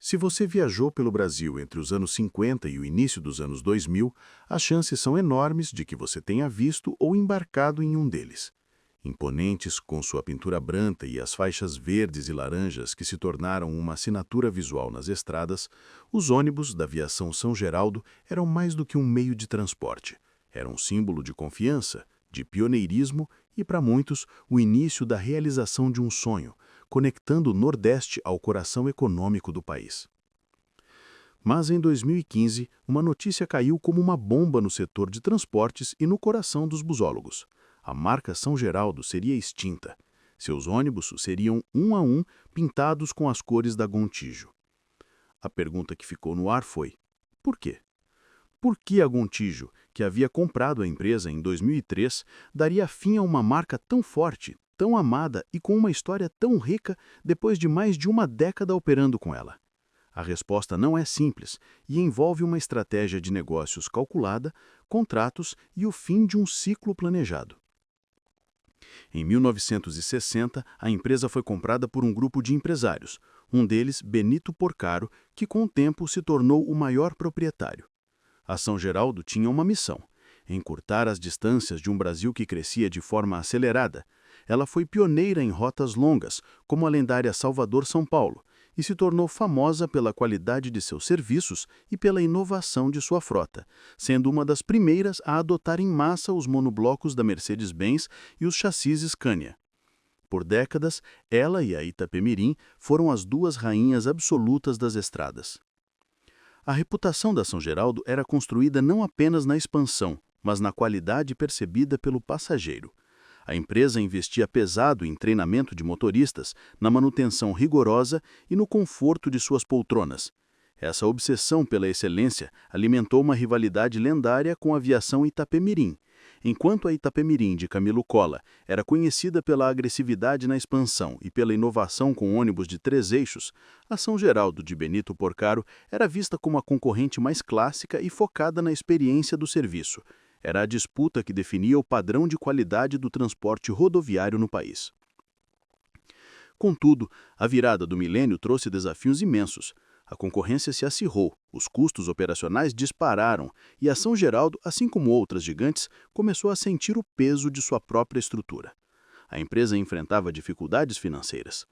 Se você viajou pelo Brasil entre os anos 50 e o início dos anos 2000, as chances são enormes de que você tenha visto ou embarcado em um deles. Imponentes com sua pintura branca e as faixas verdes e laranjas que se tornaram uma assinatura visual nas estradas, os ônibus da Aviação São Geraldo eram mais do que um meio de transporte. Era um símbolo de confiança, de pioneirismo e, para muitos, o início da realização de um sonho, conectando o Nordeste ao coração econômico do país. Mas em 2015, uma notícia caiu como uma bomba no setor de transportes e no coração dos busólogos. A marca São Geraldo seria extinta. Seus ônibus seriam um a um pintados com as cores da Gontijo. A pergunta que ficou no ar foi: por quê? Por que a Gontijo, que havia comprado a empresa em 2003, daria fim a uma marca tão forte, tão amada e com uma história tão rica depois de mais de uma década operando com ela? A resposta não é simples e envolve uma estratégia de negócios calculada, contratos e o fim de um ciclo planejado. Em 1960, a empresa foi comprada por um grupo de empresários, um deles, Benito Porcaro, que com o tempo se tornou o maior proprietário. A São Geraldo tinha uma missão: encurtar as distâncias de um Brasil que crescia de forma acelerada. Ela foi pioneira em rotas longas, como a lendária Salvador-São Paulo, e se tornou famosa pela qualidade de seus serviços e pela inovação de sua frota, sendo uma das primeiras a adotar em massa os monoblocos da Mercedes-Benz e os chassis Scania. Por décadas, ela e a Itapemirim foram as duas rainhas absolutas das estradas. A reputação da São Geraldo era construída não apenas na expansão, mas na qualidade percebida pelo passageiro. A empresa investia pesado em treinamento de motoristas, na manutenção rigorosa e no conforto de suas poltronas. Essa obsessão pela excelência alimentou uma rivalidade lendária com a aviação Itapemirim. Enquanto a Itapemirim de Camilo Cola era conhecida pela agressividade na expansão e pela inovação com ônibus de 3 eixos, a São Geraldo de Benito Porcaro era vista como a concorrente mais clássica e focada na experiência do serviço. Era a disputa que definia o padrão de qualidade do transporte rodoviário no país. Contudo, a virada do milênio trouxe desafios imensos. A concorrência se acirrou, os custos operacionais dispararam e a São Geraldo, assim como outras gigantes, começou a sentir o peso de sua própria estrutura. A empresa enfrentava dificuldades financeiras.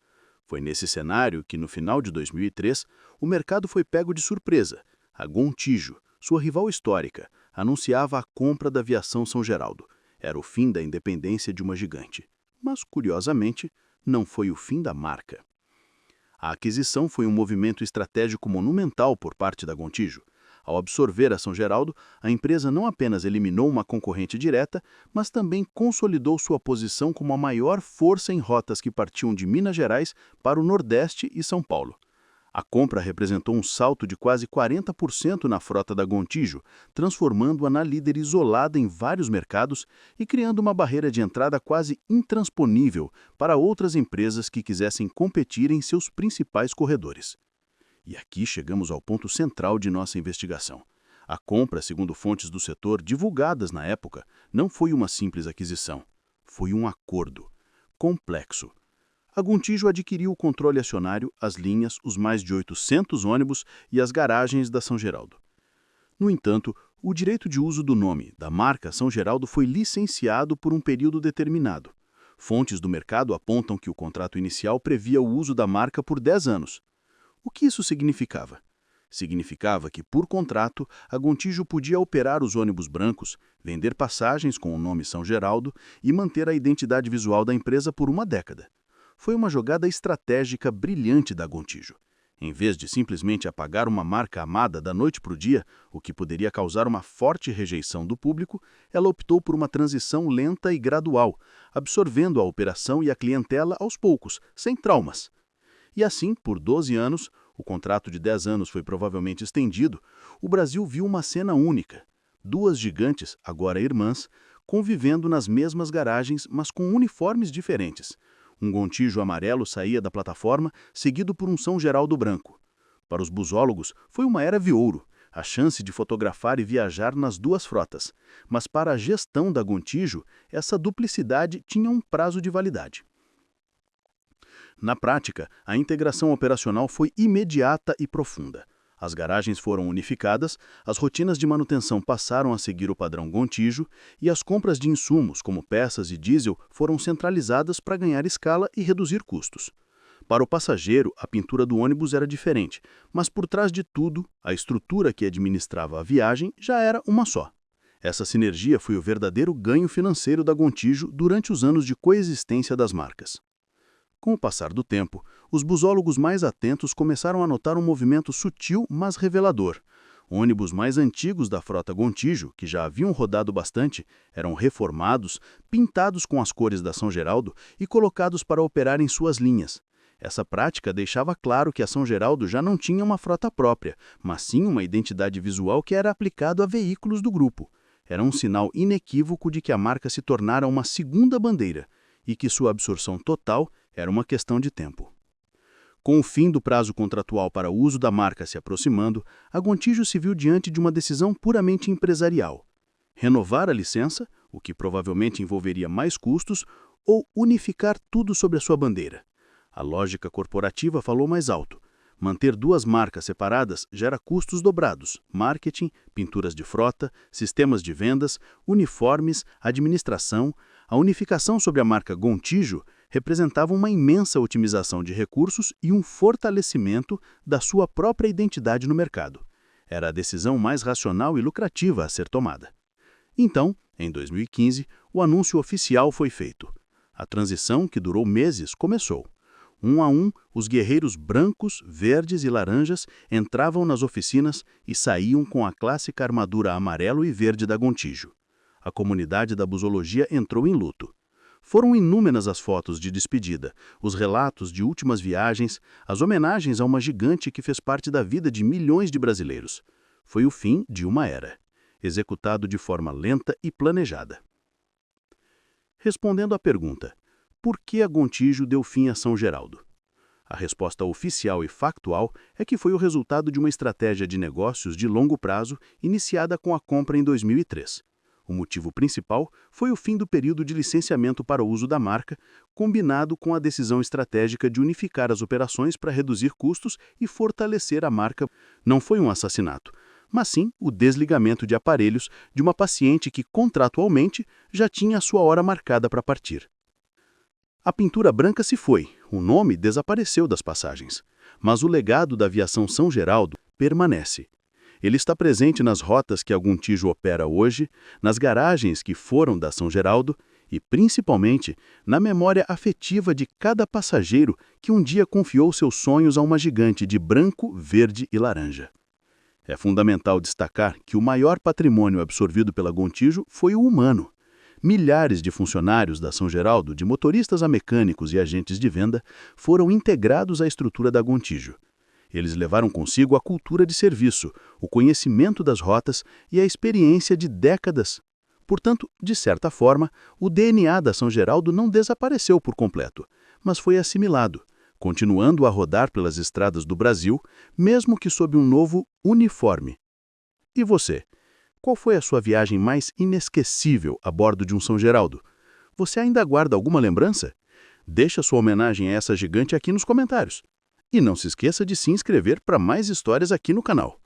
Foi nesse cenário que, no final de 2003, o mercado foi pego de surpresa. A Gontijo, sua rival histórica, anunciava a compra da Aviação São Geraldo. Era o fim da independência de uma gigante. Mas, curiosamente, não foi o fim da marca. A aquisição foi um movimento estratégico monumental por parte da Gontijo. Ao absorver a São Geraldo, a empresa não apenas eliminou uma concorrente direta, mas também consolidou sua posição como a maior força em rotas que partiam de Minas Gerais para o Nordeste e São Paulo. A compra representou um salto de quase 40% na frota da Gontijo, transformando-a na líder isolada em vários mercados e criando uma barreira de entrada quase intransponível para outras empresas que quisessem competir em seus principais corredores. E aqui chegamos ao ponto central de nossa investigação. A compra, segundo fontes do setor divulgadas na época, não foi uma simples aquisição. Foi um acordo complexo. A Gontijo adquiriu o controle acionário, as linhas, os mais de 800 ônibus e as garagens da São Geraldo. No entanto, o direito de uso do nome, da marca São Geraldo, foi licenciado por um período determinado. Fontes do mercado apontam que o contrato inicial previa o uso da marca por 10 anos. O que isso significava? Significava que, por contrato, a Gontijo podia operar os ônibus brancos, vender passagens com o nome São Geraldo e manter a identidade visual da empresa por uma década. Foi uma jogada estratégica brilhante da Gontijo. Em vez de simplesmente apagar uma marca amada da noite para o dia, o que poderia causar uma forte rejeição do público, ela optou por uma transição lenta e gradual, absorvendo a operação e a clientela aos poucos, sem traumas. E assim, por 12 anos, o contrato de 10 anos foi provavelmente estendido, o Brasil viu uma cena única. Duas gigantes, agora irmãs, convivendo nas mesmas garagens, mas com uniformes diferentes. Um Gontijo amarelo saía da plataforma, seguido por um São Geraldo branco. Para os busólogos, foi uma era de ouro, a chance de fotografar e viajar nas duas frotas. Mas para a gestão da Gontijo, essa duplicidade tinha um prazo de validade. Na prática, a integração operacional foi imediata e profunda. As garagens foram unificadas, as rotinas de manutenção passaram a seguir o padrão Gontijo e as compras de insumos, como peças e diesel, foram centralizadas para ganhar escala e reduzir custos. Para o passageiro, a pintura do ônibus era diferente, mas por trás de tudo, a estrutura que administrava a viagem já era uma só. Essa sinergia foi o verdadeiro ganho financeiro da Gontijo durante os anos de coexistência das marcas. Com o passar do tempo, os busólogos mais atentos começaram a notar um movimento sutil, mas revelador. Ônibus mais antigos da frota Gontijo, que já haviam rodado bastante, eram reformados, pintados com as cores da São Geraldo e colocados para operar em suas linhas. Essa prática deixava claro que a São Geraldo já não tinha uma frota própria, mas sim uma identidade visual que era aplicado a veículos do grupo. Era um sinal inequívoco de que a marca se tornara uma segunda bandeira e que sua absorção total era uma questão de tempo. Com o fim do prazo contratual para o uso da marca se aproximando, a Gontijo se viu diante de uma decisão puramente empresarial. Renovar a licença, o que provavelmente envolveria mais custos, ou unificar tudo sob a sua bandeira. A lógica corporativa falou mais alto. Manter duas marcas separadas gera custos dobrados: marketing, pinturas de frota, sistemas de vendas, uniformes, administração. A unificação sobre a marca Gontijo representava uma imensa otimização de recursos e um fortalecimento da sua própria identidade no mercado. Era a decisão mais racional e lucrativa a ser tomada. Então, em 2015, o anúncio oficial foi feito. A transição, que durou meses, começou. Um a um, os guerreiros brancos, verdes e laranjas entravam nas oficinas e saíam com a clássica armadura amarelo e verde da Gontijo. A comunidade da busologia entrou em luto. Foram inúmeras as fotos de despedida, os relatos de últimas viagens, as homenagens a uma gigante que fez parte da vida de milhões de brasileiros. Foi o fim de uma era, executado de forma lenta e planejada. Respondendo à pergunta: por que a Gontijo deu fim a São Geraldo? A resposta oficial e factual é que foi o resultado de uma estratégia de negócios de longo prazo iniciada com a compra em 2003. O motivo principal foi o fim do período de licenciamento para o uso da marca, combinado com a decisão estratégica de unificar as operações para reduzir custos e fortalecer a marca. Não foi um assassinato, mas sim o desligamento de aparelhos de uma paciente que, contratualmente, já tinha a sua hora marcada para partir. A pintura branca se foi, o nome desapareceu das passagens, mas o legado da aviação São Geraldo permanece. Ele está presente nas rotas que a Gontijo opera hoje, nas garagens que foram da São Geraldo e, principalmente, na memória afetiva de cada passageiro que um dia confiou seus sonhos a uma gigante de branco, verde e laranja. É fundamental destacar que o maior patrimônio absorvido pela Gontijo foi o humano. Milhares de funcionários da São Geraldo, de motoristas a mecânicos e agentes de venda, foram integrados à estrutura da Gontijo. Eles levaram consigo a cultura de serviço, o conhecimento das rotas e a experiência de décadas. Portanto, de certa forma, o DNA da São Geraldo não desapareceu por completo, mas foi assimilado, continuando a rodar pelas estradas do Brasil, mesmo que sob um novo uniforme. E você? Qual foi a sua viagem mais inesquecível a bordo de um São Geraldo? Você ainda guarda alguma lembrança? Deixe a sua homenagem a essa gigante aqui nos comentários. E não se esqueça de se inscrever para mais histórias aqui no canal.